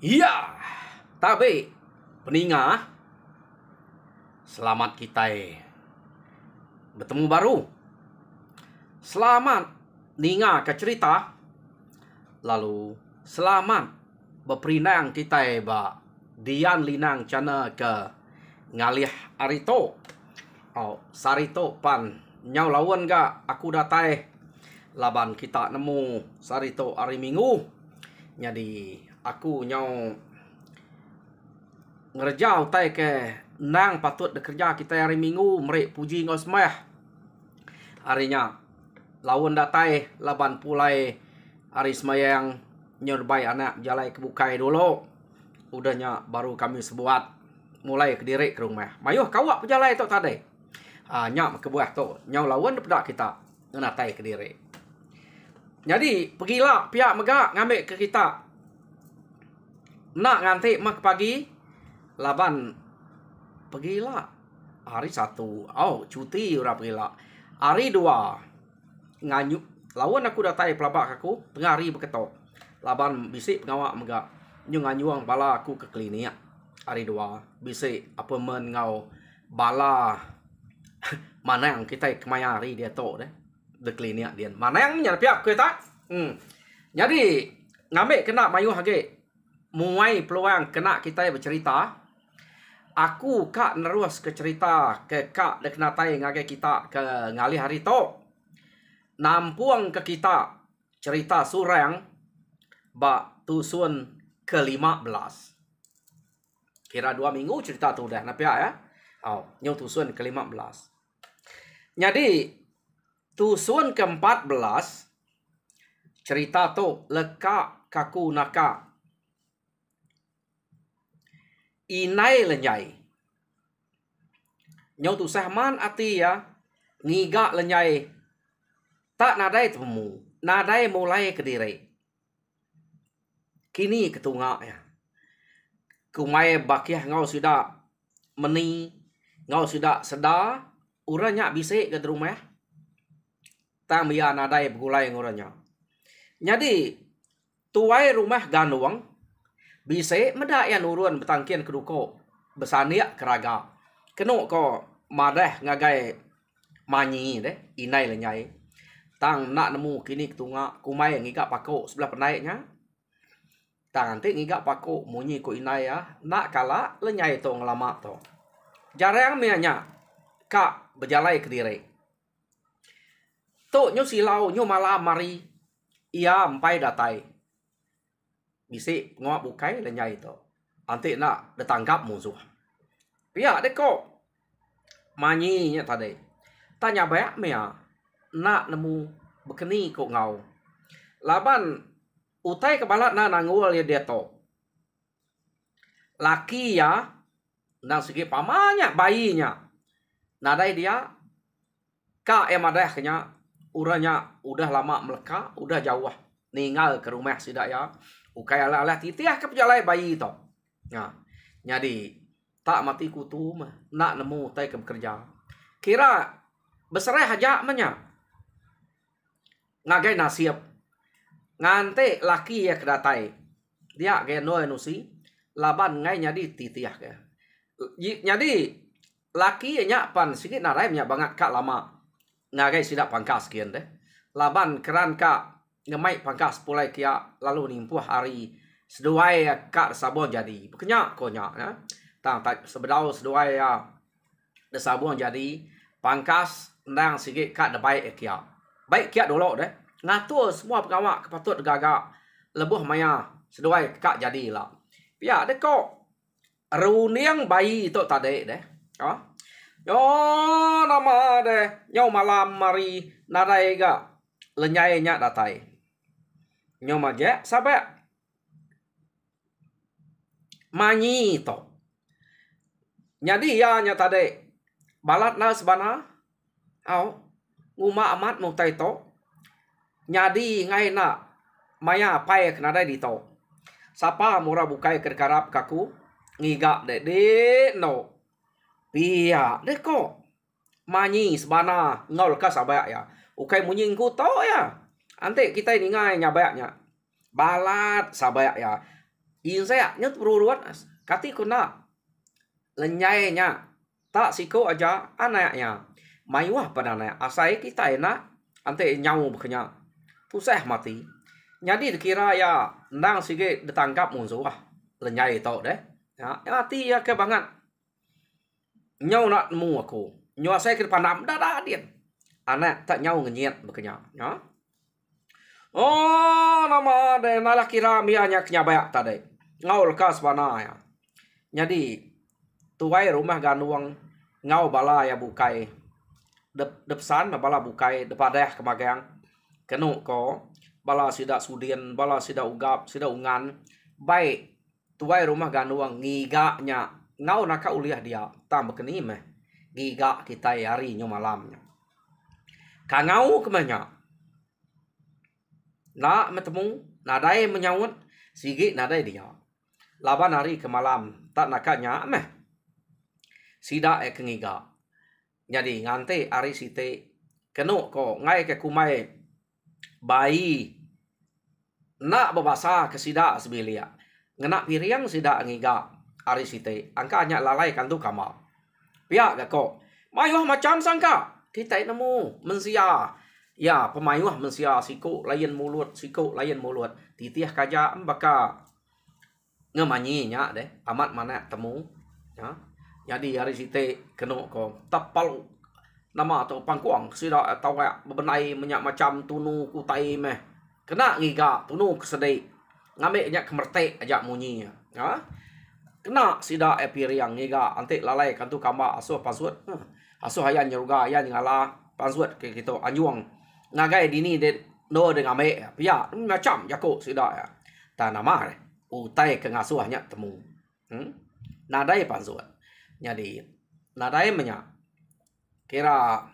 Iya, tapi peninga, selamat kita bertemu baru. Selamat ninga ke cerita. Lalu selamat berperinang kita ba dian linang cana ke ngalih arito. Oh, sarito pan nyau lawan ga aku datai laban kita nemu sarito hari Minggu. Jadi aku nyau ngerjau tai ke nang patut bekerja kita hari Minggu merek puji ngau semah. Harinya lawan datai laban pulai hari semayang nyerbai anak jalai kebukai dulu. Udahnya baru kami sebuat mulai ke diri ke rumah. Mayuh kawak pejalai tu tadi. Nyak ke buah tu. Nyau lawan pada kita ngenatai ke diri. Jadi pergilah pihak megak ngambil ke kita. Nak nganti mak pagi laban pergilah hari 1. Oh, cuti ora pergilah. Hari 2 nganyu lawan aku datai pelabak aku tengah hari beketok. Laban bisik pengawak megak nyu nganyuang bala aku ke klinik. Hari 2 bisik apa men ngau bala mana yang kita kemaya hari dia tok deh. De klinik dia. Mana yang nyar pihak kita? Jadi ngambil kena mayu hage mulai peluang kena kita bercerita. Aku kak nerus ke cerita ke kak dek natai ngage kita ke ngali hari to. Nampuang ke kita cerita surang ba tusun ke-15. Kira 2 minggu cerita tu dah napia ya. Oh, nyau tusun ke-15. Jadi tusun ke-14 cerita tu leka kaku naka inai lenyai. Nyau tu sahman ati ya ngiga lenyai tak nadai temu nadai mulai ke diri. Kini ketunga ya. Kumai bakiah ngau sudah meni ngau sudah sedar uranya bisik ke rumah. Tang biar nadai begulai nguranya. Jadi tuai rumah ganuang bisik medak yang urun betangkian keduko besaniak keraga. Kenu ko madah ngagai manyi deh inai lenyai. Tang nak nemu kini ketunga kumai ngigak pakok sebelah penaiknya. Tang nanti ngigak pakok munyi ko inai ya. Nak kala lenyai to ngelama to. Jarang mianya kak berjalai ke diri. Tu nyu silau nyu malam mari ia empai datai. Bisik ngok bukai lenyai to. Nanti nak ditangkap musuh. Pihak deko manyi nya tadi. Tanya banyak mea nak nemu bekeni ko ngau. Laban utai kebalat na nangul ya dia to. Laki ya nang segi pamanya bayinya. Nadai dia kak emadah kenya uranya udah lama meleka, udah jauh ninggal ke rumah sidak ya. Ukai ala-ala titiah ke pejalai bayi to. Ya. Jadi tak mati kutu mah nak nemu tai ke bekerja. Kira beserai hajak menya. Ngagai nasib. Ngante laki ya kedatai. Dia ge no nusi laban ngai nyadi titiah ke. Jadi laki nya pan sikit narai nya banget kak lama. Ngagai sidak pangkas kian deh. Laban keran kak ngemai pangkas pulai kia lalu nimpuh hari seduai kak sabon jadi. Bekenya konya ya. Tang tak sebedau seduai ya. De sabon jadi pangkas ndang sikit kak debai kia. Baik kia dulu deh. Ngatur semua pegawai kepatut gagak lebuh maya seduai kak jadilah. Pia deh kok runiang bayi itu tadi deh. Oh. Yo nama deh nyau malam mari nadai ga lenyai nya datai. Nyau maje sabe manyi to. Jadi ya nya tadi balat na sebana au nguma amat mutai to. Nyadi ngai na maya pai ke nadai di to. Sapa murah bukai kerkarap kaku ngiga de no. Pia deko manyi sebana ngol ka sabaya ya. Ukai munyi ngku to ya. Ante kita ini ngai nyabayaknya. Balat sabaya ya. in saya nyut beruruan kati kuna lenyainya tak siko aja anaknya mayuah pada anak asai kita enak ante nyau bekenya pusah mati jadi dikira ya nang sige ditangkap musuh lenyai tau deh ya hati ya kebangan nyau nak nemu aku nyau saya ke panam dah dia anak tak nyau ngenyet bekenya ya oh nama de nalah kira mianya kenya bayak tadi ngau lekas bana ya jadi tuai rumah ganuang ngau bala ya bukai depsan bala bukai depadeh kemagang kenu ko bala sida sudien bala sida ugap sida ungan baik tuai rumah ganuang ngiganya ngau naka uliah dia tam bekeni meh giga kita hari nyo malamnya kangau kemanya na metemu nadai menyawut sigi nadai dia laban hari ke malam tak nakanya meh sida kengiga jadi ngante ari site kenu ko ngai ke kumai bayi nak babasa ke sida sebilia ngena piriang sida ngiga ari site angka nya lalai kan tu kama pia ga ko mayuh macam sangka kita nemu mensia ya pemayuh mensia siku lain mulut titiah kaja baka ngemanyinya deh amat mana temu ya jadi hari site keno ko tapal nama atau pangkuang sida atau kayak bebenai menyak macam tunu kutai meh kena ngiga tunu kesedai ngameknya kemertek aja munyi ya kena sida epiriang ngiga ante lalai kantu kamba asuh pasut asuh hayan nyoga hayan ngala pasut ke gitu anjuang ngagai dini de no de ngame pia macam jako sida ya ta nama utai ke ngasuhnya temu nadai pasut jadi nadai menya kira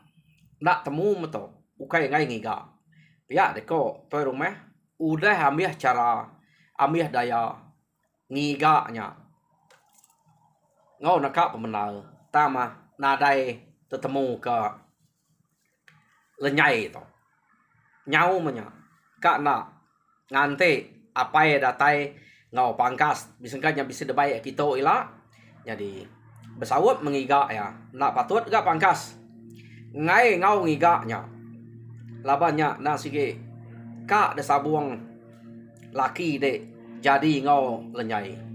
nak temu meto ukai ngai ngiga pia deko toy rumah udah ambiah cara ambiah daya ngiganya ngau nakak pemenal tama nadai tetemu ke lenyai to nyau menya kak na ngante apa ya datai ngau pangkas bisengkanya bisa debai kita ila jadi besawat mengiga ya nak patut gak pangkas ngai ngau ngiganya labanya na sige kak de sabuang laki de jadi ngau lenyai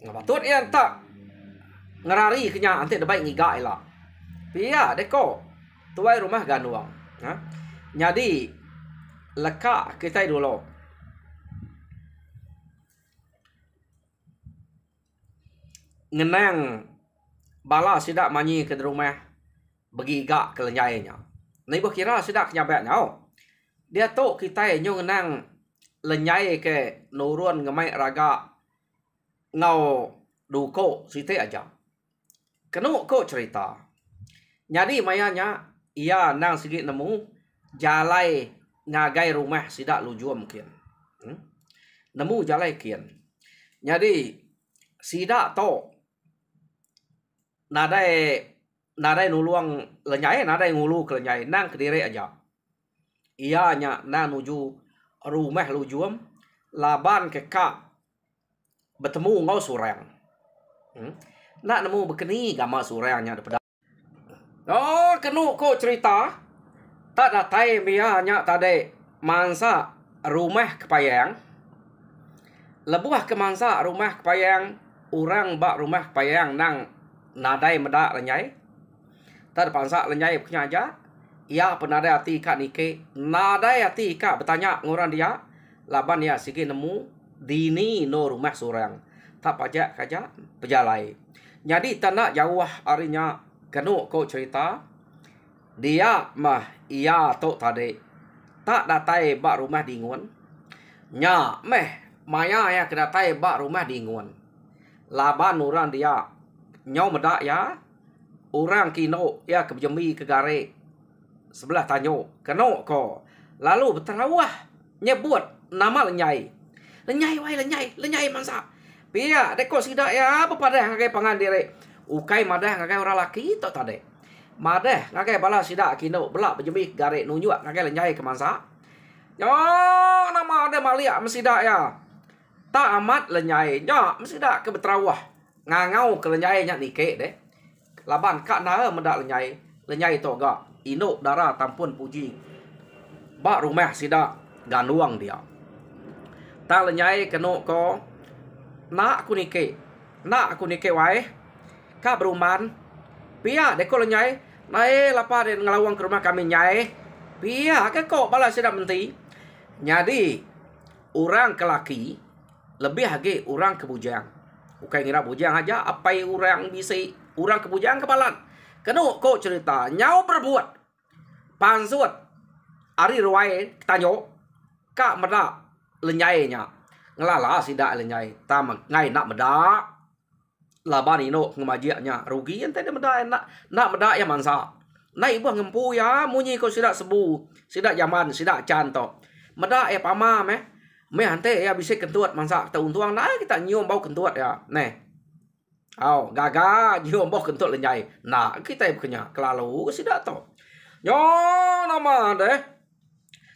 ngapatut ya tak ngerari kenya ante debai ngiga ila pia deko tuai rumah ganuang ha jadi leka kita dulu ngenang bala sidak manyi ke rumah begiga ke lenyainya nai kira sidak nyabaknya dia tu kita nyo ngenang lenyai ke nurun ngemai raga ngau duko site aja kenu ko cerita jadi mayanya ia nang sigi nemu jalai ngagai rumah sidak luju mungkin nemu jalai kian jadi sidak to nadai nuluang lenyai nadai ngulu ke lenyai nang kediri aja ia nya na nuju rumah lujuam laban ke kak bertemu ngau surang nak nemu bekeni gama surangnya daripada oh kenu ko cerita tak datai mia nya tade mansa rumah kepayang lebuah ke mansa rumah kepayang orang bak rumah kepayang nang nadai medak lenyai tak pansa lenyai punya aja ia penadai hati kak nike nadai hati kak bertanya ngoran dia laban ya sigi nemu dini no rumah surang tak pajak kaja pejalai jadi tanah jauh harinya kenu ko cerita dia mah ia to tadi tak datai bak rumah dingun nya meh maya ya kedatai bak rumah dingun laban orang dia nyau medak ya orang kino ya ke jemi ke gare sebelah tanyo keno ko lalu berterawah nyebut nama lenyai lenyai mansa pia deko sida ya bepada ngagai pangan dire ukai madah ngagai orang laki to tade madah ngagai bala sida kino belak berjemi gare nunjuk ngagai lenyai ke mansa yo nama ada malia mesida ya Tak amat lenyai nya mesti dak ke betrawah. Ngangau ke lenyai nya nike deh. Laban kak na mendak lenyai. Lenyai to ga ino dara tampun puji. Ba rumah sida ganuang dia. Tak lenyai keno ko nak aku nike. Nak aku nike wae. Ka beruman. Pia deko lenyai. Nae lapa den ngelawang ke rumah kami nyai. Pia ke kok bala sida menti. Jadi orang kelaki lebih lagi orang kebujang. Bukan ngira bujang aja, apa yang orang bisa orang kebujang kebalan. Kena kok cerita nyau berbuat. Pansut ari ruai tanyo kak meda lenyai nya. Ngelala sida lenyai. Tam ngai nak meda. Laban ino ngemajiaknya rugi ente de meda nak meda ya mansa. Nai buah ngempu ya munyi ko sida sebu, sida zaman, sida canto. Meda ya pama meh. Meh ante ya bisa kentuat mansa tauntuang nah kita nyium bau kentuat ya. Neh. Au gaga nyium bau kentuat lenyai. Nah kita bukannya kelalu sida to. Nyo nama deh.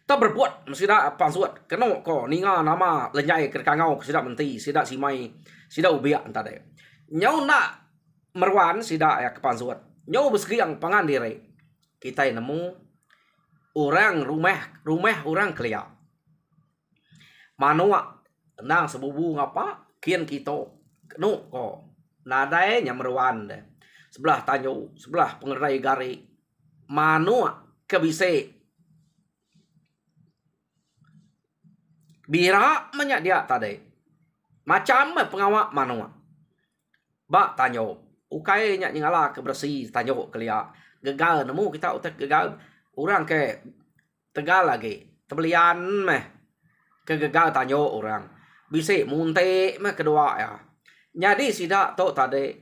Tak berbuat mesti dak pansuat. Kena ko ninga nama lenyai kerkangau sida menti, sida simai, sida ubia anta deh. Nyau nak merwan sida ya kepansuat. Nyau besgiang pangan diri. Kita nemu orang rumah orang kelia. Manua nang sebubu ngapa kian kita kenu ko nadai nya merwan deh. Sebelah tanyo, sebelah pengerai gari. Manua kebise. Bira menyak dia tadi. Macam pengawak manua. Ba tanyo. Ukai nyak nyingala kebersih tanyo kelia. Gegal nemu kita utek gegal. Orang ke tegal lagi. Tebelian meh. Kegegal tanyo orang. Bisa munte meh kedua ya. Jadi sida to tadi.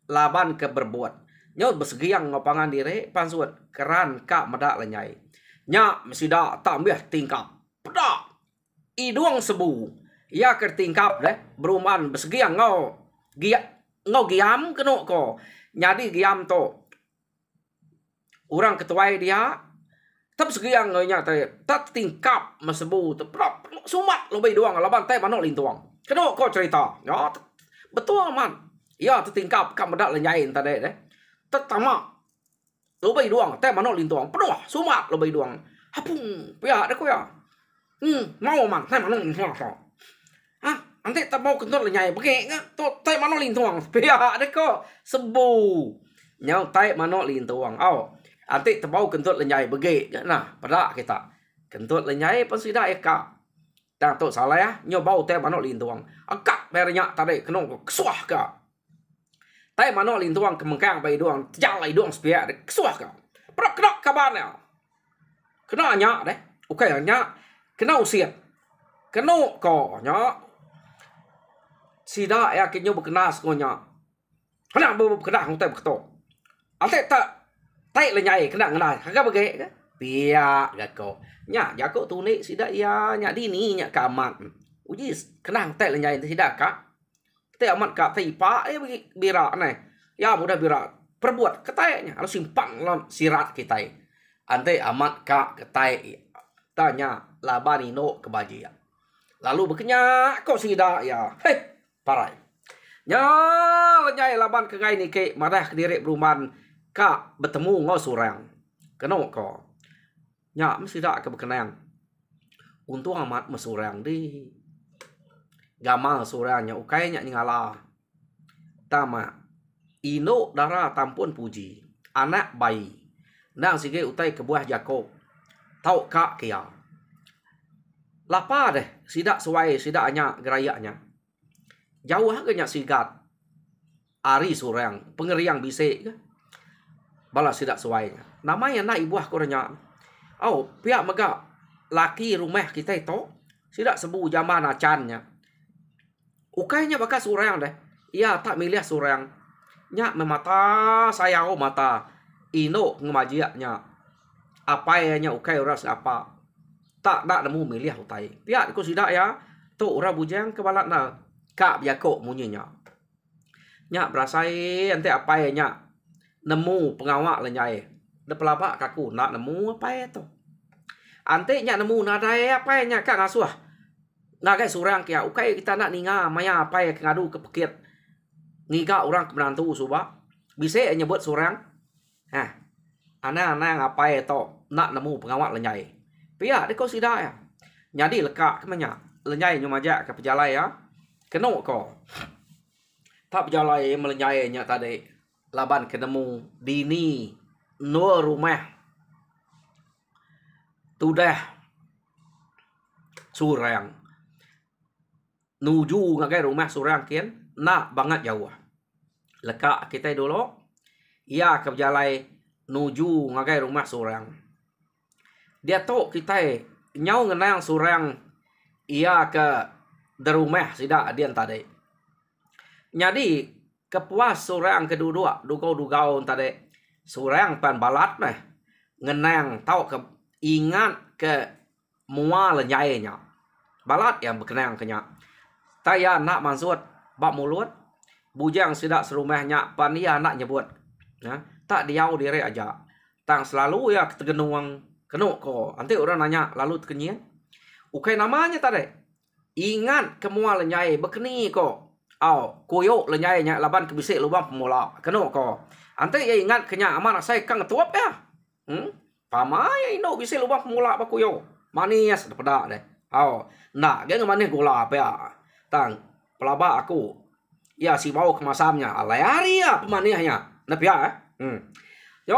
Laban ke berbuat. Nyot bersegiang ngopangan diri. Pansuat keran kak medak lenyai. Nyak sida tak mbih tingkap. Pedak. Iduang sebu. Ya kertingkap deh. Beruman bersegiang ngau. Ngau giam kenu ko. Jadi giam to. Orang ketuai dia. Tep segiang nganya tadi. Tak tingkap mesebu. Tep sumat lebih doang. Laban teh manok lintuang. Kenu ko cerita. Ya betul man. Ya tertingkap kam medak lenyain tadi deh. Tetama. Lebih doang. Teh manok lintuang. Penuh sumat lebih doang. Hapung. Pihak deh ko ya. Mau man. Teh manok lintuang. Hah? Nanti tak mau kentut lenyai. Begini kan? Teh manok lintuang. Pihak deh ko. Sebu. Nyau teh manok lintuang. Nanti tak mau kentut lenyai. Begini. Nah. Pada kita. Kentut lenyai pun sudah ya kak. Dan tu salah ya. Nyau bau teh manok lintuang. Akak bernya tadi. Kena kesuah kak. Teh manok lintuang kemengkang bayi doang. Jalai doang sepiak. Kesuah kak. Perak kenak kabarnya. Kena nyak deh. Oke nyak. Kena usiat. Kena ko nyak. Sida ya kinyo berkenas ko nyak. Kena berkenas ko teh berketok. Ante tak. Tai lenyai kena ngena. Kagak bege. Piak gako. Nyak jako tu ni sida ya nyak dini nyak kamat. Uji kenang teh lenyai sida kak. Teh amat kak teh ipa bira nih. Ya mudah bira. Perbuat ketainya harus simpan lon sirat kita. Ante amat kak ketai. Tanya labanino kebajian. Lalu bekenya kok sida ya. Hei parai. Nya lenyai laban ke gai ni ke marah ke diri beruman kak bertemu ngau surang. Kenapa kok? Nya mesti tak ke berkenang. Untung amat mesurang di. Gamal surangnya ukainya nyingala. Tama. Ino darah tampun puji. Anak bayi. Nang sige utai ke buah Jakob. Tau kak kia. Lapa deh. Sidak suai. Sidak anya gerayaknya. Jauh agaknya sigat. Ari surang. Pengeriang bisik ke. Balas sidak suainya. Namanya nak ibuah korenya. Pihak mega. Laki rumah kita itu. Sidak sebu zaman acannya. Ukainya bakas surang deh. Ia tak milih surang. Nyak memata saya mata. Ino ngemajiaknya. Apa ya ukai uras apa. Tak nak nemu milih utai. Pihak ku sidak ya. Tu ura bujang kebalat na. Kak biako munyinya. Nyak berasai ante apa ya nyak. Nemu pengawak lenyai. De pelabak kaku nak nemu apa ya tu. Ante nyak nemu nadai apa ya nyak kak ngasuh. Ngagai surang kia, ukai kita nak ninga maya apa ya ngadu ke pekit. Ngiga orang ke menantu suba. Bisa nyebut surang. Hah. Ana apa ya to nak nemu pengawat lenyai. Pia de ko sida ya. Nyadi leka kemanya. Lenyai nyumaja ke pejalai ya. Keno ko. Tak pejalai melenyai nya tadi. Laban ketemu dini no rumah. Tudah surang. Nuju ngagai rumah surang kian nak banget jauh. Leka kita dulu. Ia ke berjalai nuju ngagai rumah surang. Dia tahu kita nyau ngenang surang ia ke derumah sida dia tadi. Jadi kepuas surang kedua dugau tadi. Surang pan balat meh ngenang tahu ke ingat ke mua lenyainya. Balat yang berkenang kenyak. Taya nak mansut bak mulut. Bujang sidak serumahnya pan ia nak nyebut. Ya, tak diau diri aja. Tang selalu ya ketegenuang kenuk ko. Nanti orang nanya lalu terkenyian. Ukai namanya tadi. Ingat kemua lenyai bekeni ko. Au, koyok lenyainya laban kebisik lubang pemula. Kenuk ko. Nanti ya ingat kenya aman saya kang tuap ya. Pamai ino bisik lubang pemula apa koyok. Manis daripada deh. Au, nak dia manis gula apa ya. Tang pelaba aku ya si bau kemasamnya alayari ya pemanihnya nabi ya yo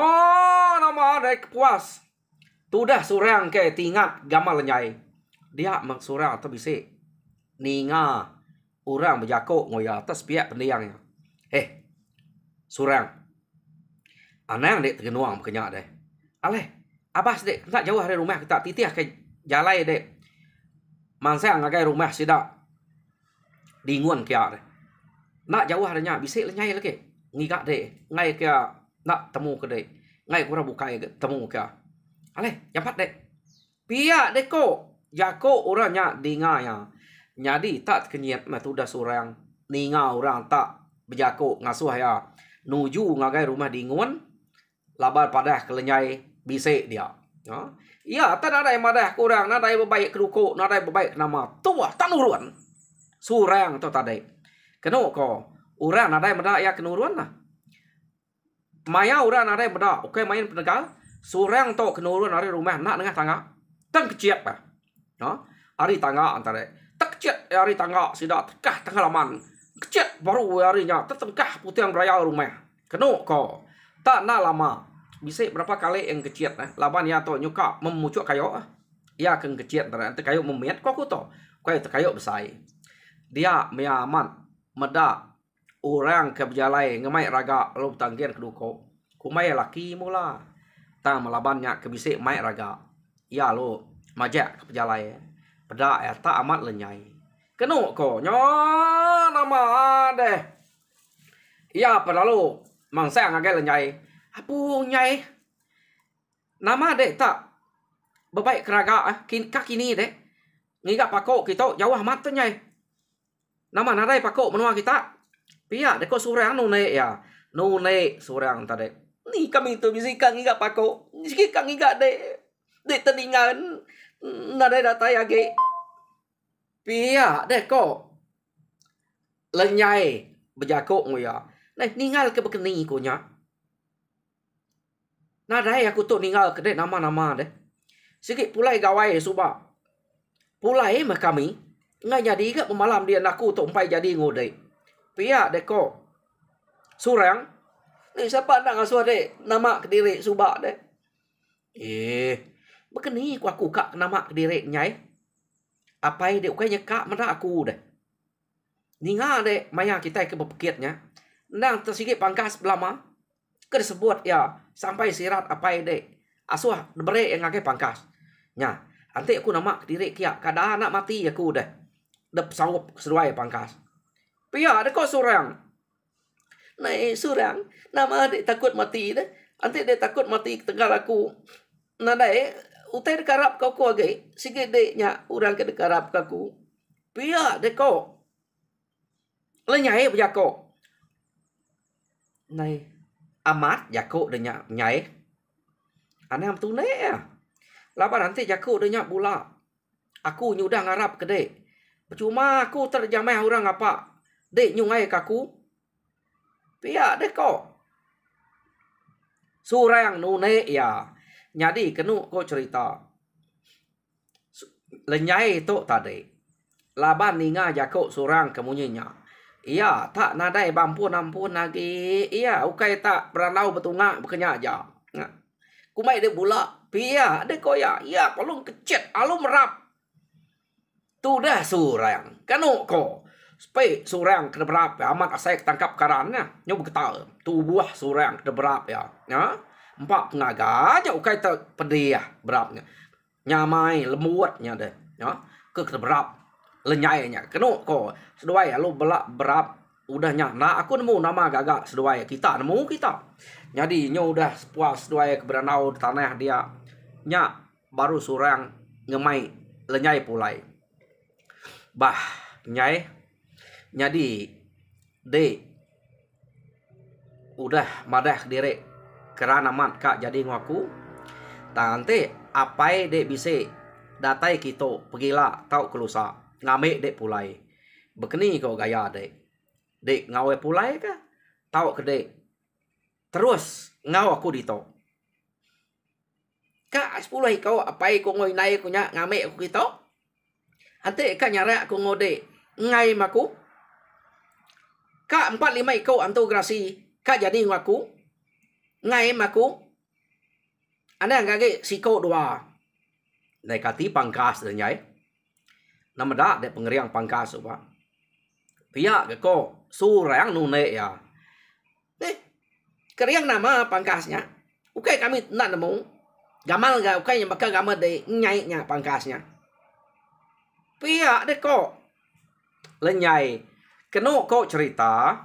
nama ada kepuas tudah surang ke tingat gamal lenyai dia mengsurang atau bisi ninga orang berjakok ngoya atas pihak pendiangnya surang anang dek tergenuang kenyak deh aleh abas dek nak jauh dari rumah kita titih ke jalai dek mansang ngagai rumah sidak dingun kia deh. Nak jauh adanya bisik lenyai lagi. Ngigak deh. Ngai kia nak temu ke deh. Ngai kurang bukai temu kia. Aleh, jampat deh. Pia deh ko. Jako orangnya dinganya. Jadi tak kenyat mah tu dah surang. Ninga orang tak berjako ngasuh ya. Nuju ngagai rumah dingun. Labar padah kelenyai bisik dia. Ya, tak ada yang madah kurang. Nada yang berbaik keruko. Nada yang berbaik nama. Tua, tak nuruan. Surang tu tadi. Keno ko. Orang ada yang beda ya kenuruan lah. Maya orang ada yang beda. Oke main penegak. Surang tu kenuruan dari rumah. Nak dengar tangga. Tang keciap lah. Hari tangga antara. Tak keciap hari tangga. Sidak tekah tengah laman. Keciap baru harinya. Tertengkah putih yang beraya rumah. Keno ko. Tak nak lama. Bisa berapa kali yang keciap lah. Laban ya tu nyuka memucuk kayu. Ya keng keciap. Nanti kayu memiat. Kau aku tu. Kayu kayu besar. Dia meyaman meda orang ke berjalai ngemai raga lu tanggian keduko kumai laki mula tang melabannya ke bisik mai raga ya lu majak ke berjalai peda ya tak amat lenyai kenu ko nyo nama deh ya perlalu mangsa ngagai lenyai apu nyai nama deh tak bebaik keraga kaki ni deh ngigak pakok kita jauh amat tu nyai nama nadai pakok menua kita. Pia deko surang nune ya. Nune surang tadi. Ni kami tu bisi kang iga pakok. Siki kang iga de teningan nadai datai age. Pia deko lenyai berjakok ngoya. Nah ningal ke bekeni ko nya. Nadai aku tu ningal ke de nama-nama deh. Siki pulai gawai suba. Pulai mah kami ngai jadi ke pemalam dia naku tumpai jadi ngode. Pia deko. Surang. Ni siapa nak ngasuh dek nama Kediri subak dek. Bekeni aku kak nama Kediri nyai. Apa dek ukai nyekak mana aku dek. Ninga dek maya kita ke bepekitnya. Nang tersikit pangkas belama. Ke disebut ya sampai sirat apa dek. Asuh bere yang ngake pangkas. Nya, nanti aku nama Kediri kia kada anak mati aku dek. Dep sanggup sesuai pangkas. Pia ada kau surang. Nai surang. Nama adik takut mati deh. Nanti dia takut mati tengah aku. Nadai utai dekarap kau ku agai. Sikit deknya orang ke dekarap kau. Pia dek kau. Lenyai berjako. Nai amat jako denya nyai. Anam tu ne ya. Lapa nanti jako denya pula. Aku nyudah ngarap kedai. Percuma aku terjamah orang apa. Dek nyungai kaku. Pia dek kok. Surang nune ya. Jadi kenu ko cerita. Lenyai tu tadi. Laban ninga jako surang kemunyinya. Iya, tak nadai ampun lagi. Iya, ukai tak beranau betungak berkenyak aja. Kumai dia bula. Pia dek ko ya. Iya, palung kecet. Alum merap. Tu dah surang. Kanu ko. Supaya surang kena berap ya. Amat asai tangkap karannya. Nyoba kata. Tu buah surang kena berap ya. Ya. Empat pengaga aja ukai tak pedih berapnya. Nyamai lembuatnya deh. Ya. Kena berap. Lenyainya. Kanu ko. Seduai lu belak berap. Udahnya. Nah aku nemu nama gagak seduai. Kita nemu kita. Jadi nyo udah puas seduai keberanau tanah dia. Nya baru surang ngemai lenyai pulai. Bah, nyai. Jadi, dek. Udah madah diri. Kerana mat kak jadi ngaku. Nanti, apai dek bisa. Datai kita pergilah tau kelusa. Ngamik dek pulai. Begini kau gaya dek. Dek ngawe pulai ke? Tau ke dek. Terus, ngaw aku dito. Kak, 10 kau apai kau ngoi nai kau ngamik aku kita? Ante kak nyara aku ngode ngai maku. Kak 4-5 kau antograsi kak jadi ngaku. Ngai maku. Anda ngage siko dua. Nai kati pangkas dan nyai. Nama dak de pengeriang pangkas apa. Pia ke ko surang nune ya. Keriang nama pangkasnya. Ukai kami nak nemu. Gamal ga ukai yang bakal gamal de nyai nya pangkasnya. Pia deh kok. Lenyai. Keno kok cerita.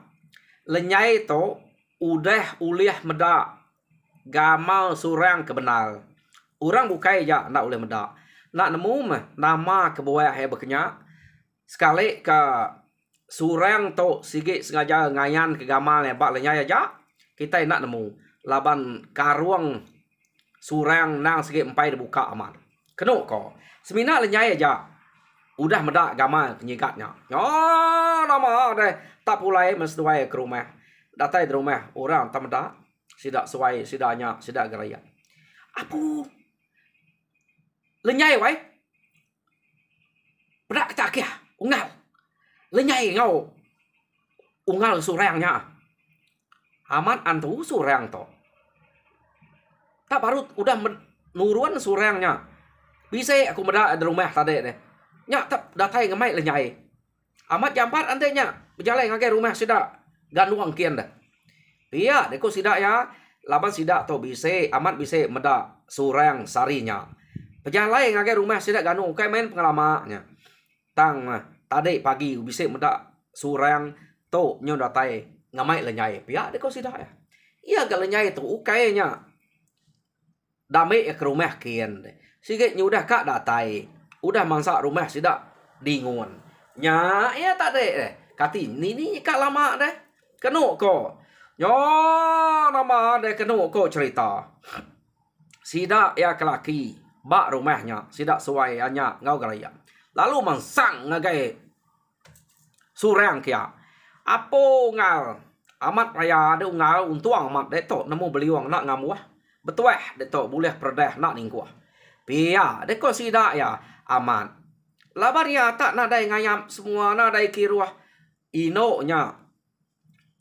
Lenyai to. Udah uliah meda. Gamal surang kebenal. Orang bukai ya nak uliah meda. Nak nemu mah. Nama kebuaya hai berkenyak. Sekali ke. Surang to. Sigit sengaja ngayan ke gamal yang bak lenyai aja. Kita nak nemu. Laban karuang. Surang nang sigit empai dibuka aman. Keno kok. Semina lenyai aja. Udah medak gamal penyikatnya. Oh, nama deh. Tak pulai meseduai ke rumah. Datai di rumah. Orang tak medak. Sidak suai, sidaknya, sidak geraya. Apu. Lenyai wai. Bedak kecak ya. Ungal. Lenyai ngau. Ungal surangnya. Amat antu surang to. Tak baru udah nuruan surangnya. Bisa aku medak di rumah tadi deh. Nya tak datai ngemai lenyai. Amat jampat antenya. Berjalan ngagai rumah sidak. Ganuang kian dah. Iya, deko sidak ya. Laban sidak to bisa. Amat bisa medak surang sarinya. Berjalan ngagai rumah sidak ganu. Kayak main pengalamannya. Tang tadi pagi bisa medak surang to nyo datai ngemai lenyai. Iya, deko sidak ya. Iya ke lenyai to ukainya. Damai ke rumah kian deh. Sikit nyudah kak datai. Udah mangsa rumah sidak dingun. Nya, ya tak deh. Kati, ni kak lama deh. Kenu ko. Yo, nama deh kenu ko cerita. Sidak ya kelaki. Bak rumahnya. Sidak suai hanya ngau geraya. Lalu mangsang ngagai. Surang kia. Apo ngal. Amat raya ada ngal untuang amat deh to. Nemu beliwang nak ngamuah. Betul deh to. Boleh perdah nak ningkuah. Pia, deh ko sidak ya. Aman. Labar ya tak nadai ngayam semua nadai kiruah. Ino nya.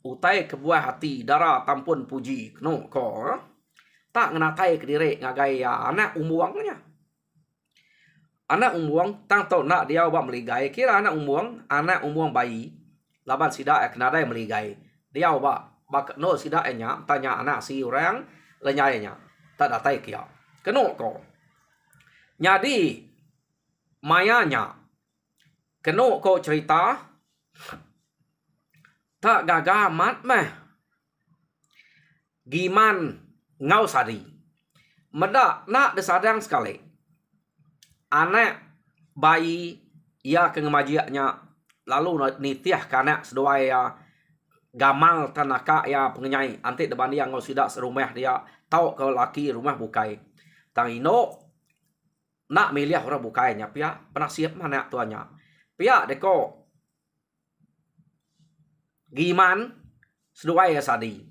Utai kebuah hati darah tampun puji. No ko. Tak ngenakai ke diri ngagai ya anak umuangnya. Anak umuang tang to nak dia ubah meligai. Kira anak umuang bayi. Laban sidak ya kenadai meligai. Dia ubah bak no sidak nya tanya anak si orang lenyainya. Tak datai kia. Keno ko. Jadi mayanya keno ko cerita tak gagamat meh giman ngau sari medak nak desadang sekali anak bayi ia ke ngemajiaknya lalu nitiah kanak sedoai ya gamal tanaka ya pengenyai antik depan dia ngau sidak serumah dia tau ke laki rumah bukai tang ino nak milih orang bukainya pia pernah siap mana tuanya Pia deko giman seduai sadi.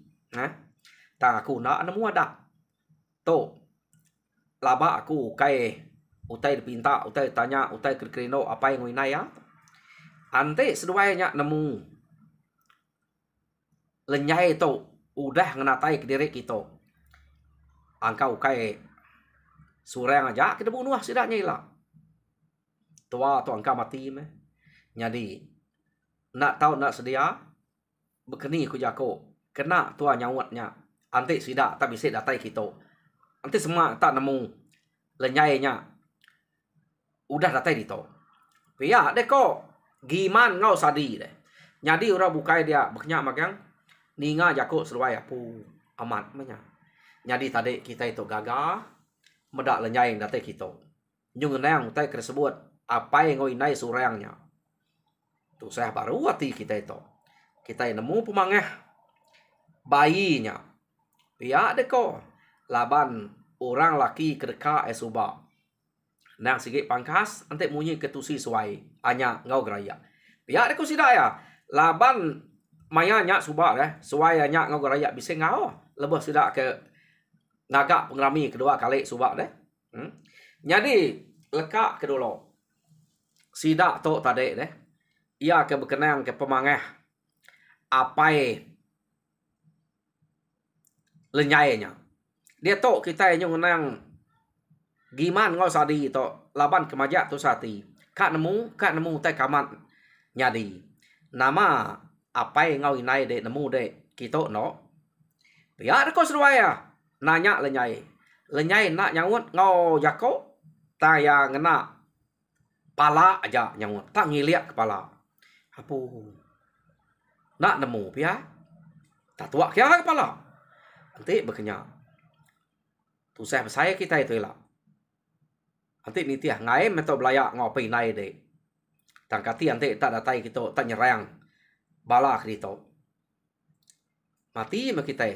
Ta aku nak nemu ada. To laba aku kai utai pinta, utai tanya, utai kerino apa yang ngoi ya. Ante seduainya nemu lenyai to udah ngenatai ke diri kita. Angkau kai surang aja kita bunuh sidaknya ilah. Tua tu angka mati me. Jadi nak tahu nak sedia bekeni ku jako kena tua nyawatnya. Ante sidak tak bisa datai kita. Ante semua tak nemu lenyainya. Udah datai dito. Pia deko giman ngau sadi deh. Jadi orang bukai dia beknya magang ninga jako seruai apu amat menya. Jadi tadi kita itu gagah medak lenyai datai kita. Nyung nang utai tersebut apa yang ngoi nai surangnya. Tu saya baru hati kita itu. Kita nemu pemangeh bayinya. Pia deko laban orang laki kedeka esuba. Nang sikit pangkas ante munyi ketusi suai anya ngau geraya. Pia deko sida ya. Laban maya nya suba suai anya ngau geraya bisa ngau. Lebih sida ke ngagak pengrami kedua kali suba deh. Jadi lekak kedua. Sida to tadi deh. Ia ke berkenang ke pemangeh apai lenyainya. Dia to kita yang nang giman ngau sadi to laban kemajak tu sati. Kak nemu tai kamat nyadi. Nama apai ngau inai de nemu de kita no. Ya ada ko seruaya nanya lenyai. Lenyai nak nyawut ngau jako taya ngena pala aja nyawut tak ngiliak kepala. Apu nak nemu pia tak tua kia kepala. Nanti berkenya. Tu saya kita itu lah. Nanti ni tiah ngai meto belaya ngopi nai de. Tangkati nanti tak datai kita tak nyerang bala kita. Mati me kita.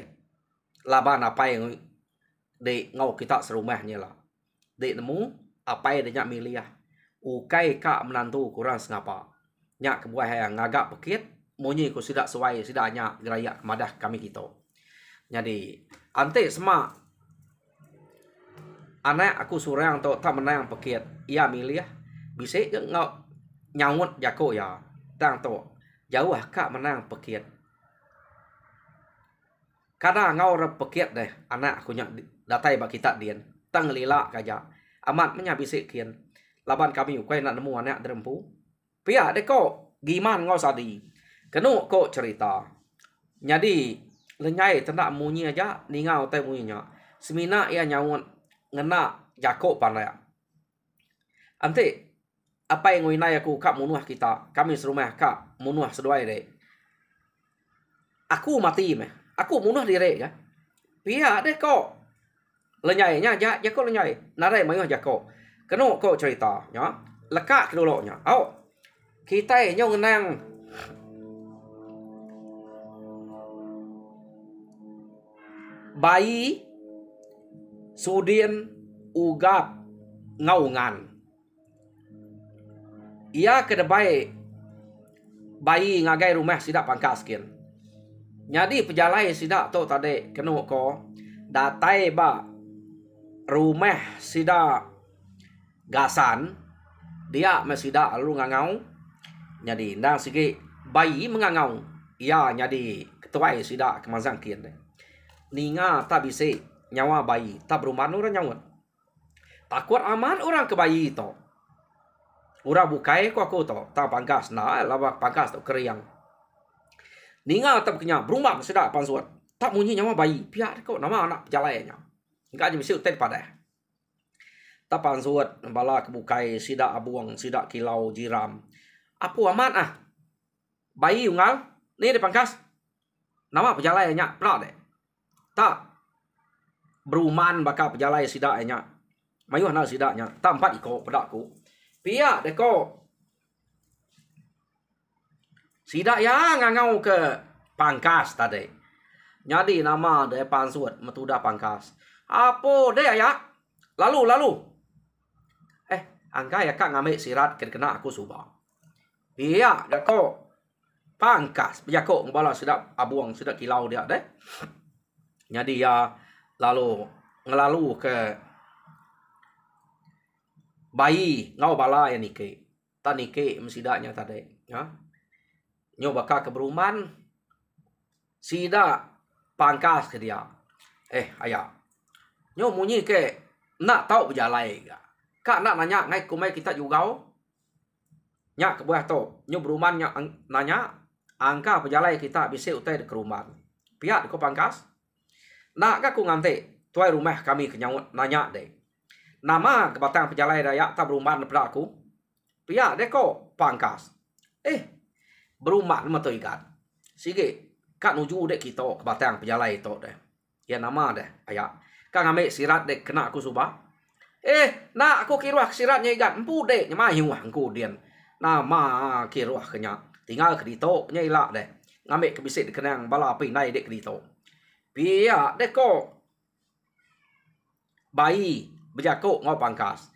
Laban apa yang de ngau kita serumahnya lah. De nemu apa yang de nyak miliah. Ukai kak menantu kurang sengapa. Nyak kebuah yang ngagak pekit. Munyi ku sidak suai sidaknya geraya kemadah kami kita. Jadi ante semak anak aku surang to tak menang pekit. Ia milih bisa ke ngau nyawut jako ya. Tang to jauh kak menang pekit. Kada ngau rep pekit deh anak aku nyak datai bak kita dien. Tang lila kaja. Amat menya bisa kian. Laban kami ukai nak nemu anak derempu. Pia deko giman ngau sadi. Kenu ko cerita. Jadi lenyai tendak munyi aja ningau tai munyinya. Semina ia nyawut ngena jako pandai. Ante apa yang winai aku kak munuh kita. Kami serumah kak munuh seduai de. Aku mati meh. Aku munuh diri ya. Pia deko lenyainya aja jako lenyai. Narai mayuh jako. Kenu ko cerita ya. Lekak kedulunya. Oh. Kita nyong nang bayi sudin ugap ngaungan. Ia kedebai bayi ngagai rumah sidak pangkaskin. Jadi pejalai sidak to tadi kenu ko datai ba rumah sidak gasan dia mesida alu ngangau. Jadi nang sigi bayi mengangau. Ia jadi ketua sidak kemazang kian deh. Ninga tak bisa nyawa bayi. Tak beruman orang nyawat. Takut aman orang ke bayi itu. Orang bukai ku aku tu. Tak pangkas. Nah, lawak pangkas tu keriang. Ninga tak kenya. Beruman sudah pansuat. Tak munyi nyawa bayi. Pihak kau nama anak pejalainya. Enggak aja bisa utai pada. Tak pansuat. Bala kebukai. Sidak abuang. Sidak kilau jiram. Apa aman ah. Bayi ungal. Ni di pangkas. Nama pejalainya. Pernah deh. Tak beruman bakal pejalai sidaknya. Mayuh na sidaknya. Tak empat iko pedakku. Pia deko. Sidak ya ngangau ke pangkas tadi. Jadi nama de pansuat metuda pangkas. Apa de ya? Lalu. Angka ya kak ngambil sirat kena aku subah. Pihak dako pangkas pejako ngabala sedap abuang sedap kilau dia deh. Jadi ya lalu ngelalu ke bayi ngau bala ya nike. Ta nike mesidaknya tadi. Ya. Nyo baka ke beruman sida pangkas ke dia. Ayah. Nyo munyi ke nak tahu berjalai ga. Kak nak nanya ngai kumai kita juga. Nya ke buah to. Nyo beruman nya nanya angka berjalai kita bisa utai ke rumah. Pihak ko pangkas. Nak ka ku ngante tuai rumah kami kenyawut nanya deh. Nama kebatang pejalai raya tak beruman pada aku. Pihak deh ko pangkas. Berumat mah tu ikan. Sige, kak nuju dek kita ke batang pejalai itu deh. Ya nama deh, ayah. Kak ngambil sirat dek kena aku subah. Nak aku kiruah siratnya ikan. Empu dek, nyamayu aku dian. Nama kiruah kenya. Tinggal ke dito, nya ilak deh. Ngambil kebisik kenang bala api naik dek ke dito. Pihak dek ko bayi berjakuk ngau pangkas.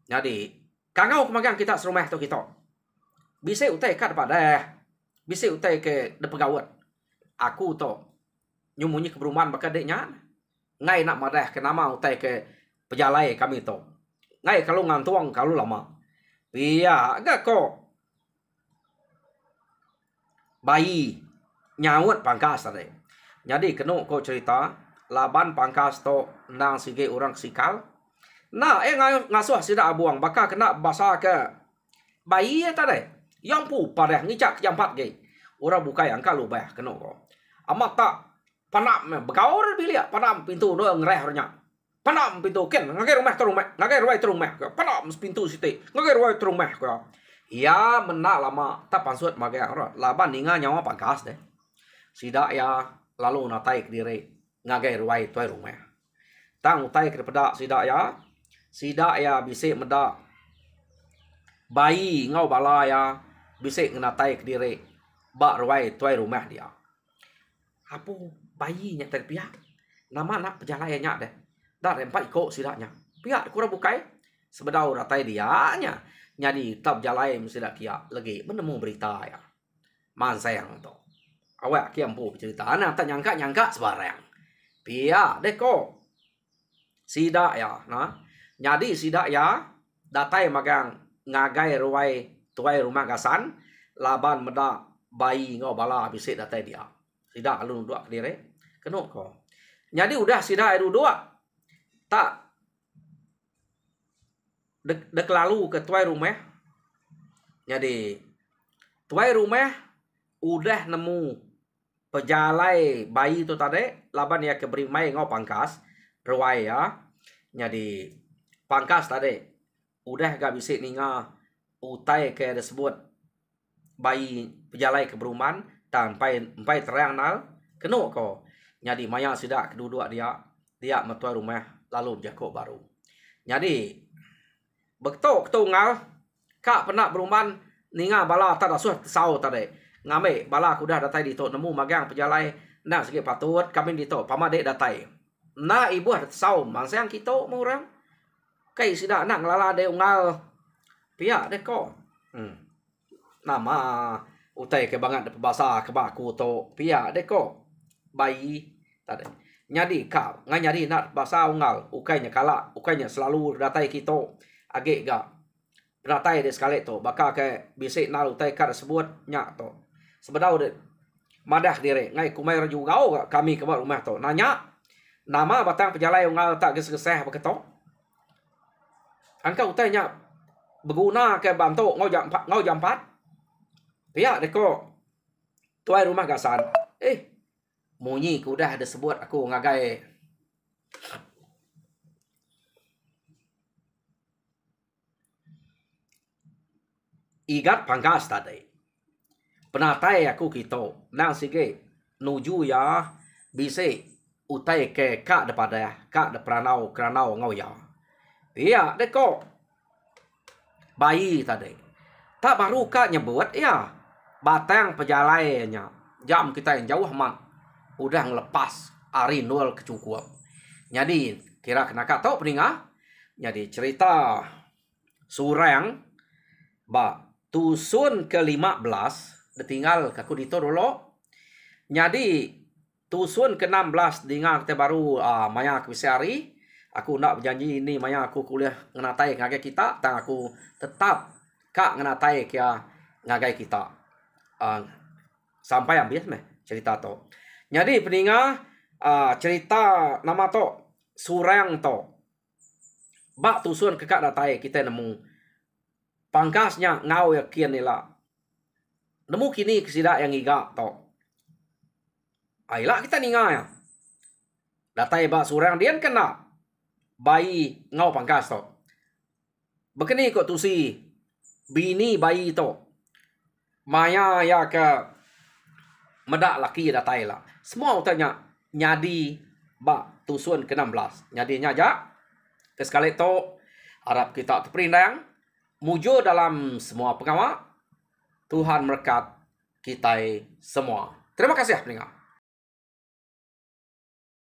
Jadi, kangau kemagang kita serumah tu kita. Bisa utai kat pada bisa utai ke de pegawat. Aku to nyumunyi ke perumahan baka deknya. Ngai nak madah ke nama utai ke pejalai kami to. Ngai kalau ngantuang kalau lama. Iya, agak ko bayi nyawut pangkas tadi. Jadi kena ko cerita laban pangkas to nang sige orang sikal. Nah, ngasuh sida abuang baka kena basa ke bayi tadi. Yang pu pada ngicak yang empat gay. Orang buka yang kalau bah kena ko. Amat tak panam begaur bilia panam pintu do ngereh nya. Panam pintu ken ngagai rumah ke rumah, ngagai rumah ke rumah. Panam pintu siti, ngagai rumah ke rumah ko. Ya menak lama tak pansut magai ora. Laban ninga nyawa pangkas deh. Sida ya lalu natai ke diri ngagai rumah. Tang utai ke pedak sida ya bisik medak bayi ngau bala ya bisik ngenatai ke diri bak tuai rumah dia. Apa bayi nya tadi pihak nama nak pejalai nya deh. Dah rempak ikut sidaknya. Pihak kurang bukai sebedau ratai dia nya. Jadi tab jalai mesti dak kia lagi menemu berita ya. Man sayang to. Awak kia empu cerita ana tak nyangka sebarang. Pihak deko sidak ya, nah. Jadi sidak ya datai magang ngagai tuai rumah gasan laban meda bayi ngau bala bisik datai dia. Sidak alun dua kediri kena ko. Jadi udah sidak dua tak dek lalu ke tuai rumah. Jadi tuai rumah udah nemu pejalai bayi tu tadi laban ya keberi mai ngau pangkas ruai ya. Jadi pangkas tadi udah gak bisa ninga utai ke disebut bayi pejalai ke beruman tanpai terang nal kena ko. Jadi maya sidak kedua dia metuai rumah lalu jakok baru. Jadi betul ketungal kak pernah beruman ninga bala tak dasuh sau tadi ngame bala aku dah datai dito nemu magang pejalai nak sikit patut kami dito pamadek datai. Nah ibu ada sau mangsang kita murang kai sida nak ngelala de ungal pihak de ko. Nama utai ke bangat de bahasa ke baku to pihak de ko bayi tadi. Nyadi ka nganyari nak bahasa ungal ukainya kala ukainya selalu datai kita agek ga datai de sekali to baka ke bisik nal utai ka sebut nya to. Sebedau de madah dire ngai kumai raju gau kami ke rumah to nanya nama batang pejalai ungal tak geseh beketok. Angka utainya berguna ke bantu ngau jam 4. Pihak deko tuai rumah gasan. Munyi ku dah ada sebut aku ngagai. Igat pangkas tadi. Penatai aku kita nang sige nuju ya bise utai ke kak depada kak de pranau ngau ya. Iya, deko bayi tadi. Tak baru kak nyebut ya batang pejalainya. Jam kita yang jauh man udah ngelepas ari nol kecukup. Jadi kira kena kak tahu peningah. Jadi cerita surang ba tusun ke-15 ditinggal aku dito dulu. Jadi tusun ke-16 dengar kita baru maya aku sehari. Aku nak berjanji ini maya aku kuliah ngenatai ngagai kita, tang aku tetap kak ngenatai kia ngagai kita. Sampai habis meh cerita to. Jadi peninga cerita nama to surang to. Bak tusun ke kak natai kita nemu pangkasnya ngau ya kian nila. Nemu kini kesida yang iga to. Ayolah kita ninga ya. Datai bak surang dian kena bayi ngau pangkas to. Begini kok tusi bini bayi to. Maya ya ke medak laki datai lah. Semua utanya nyadi bak tusun ke-16. Nyadi nyaja. Kesekali to harap kita terperindang mujur dalam semua pengawal. Tuhan berkat kita semua. Terima kasih pendengar.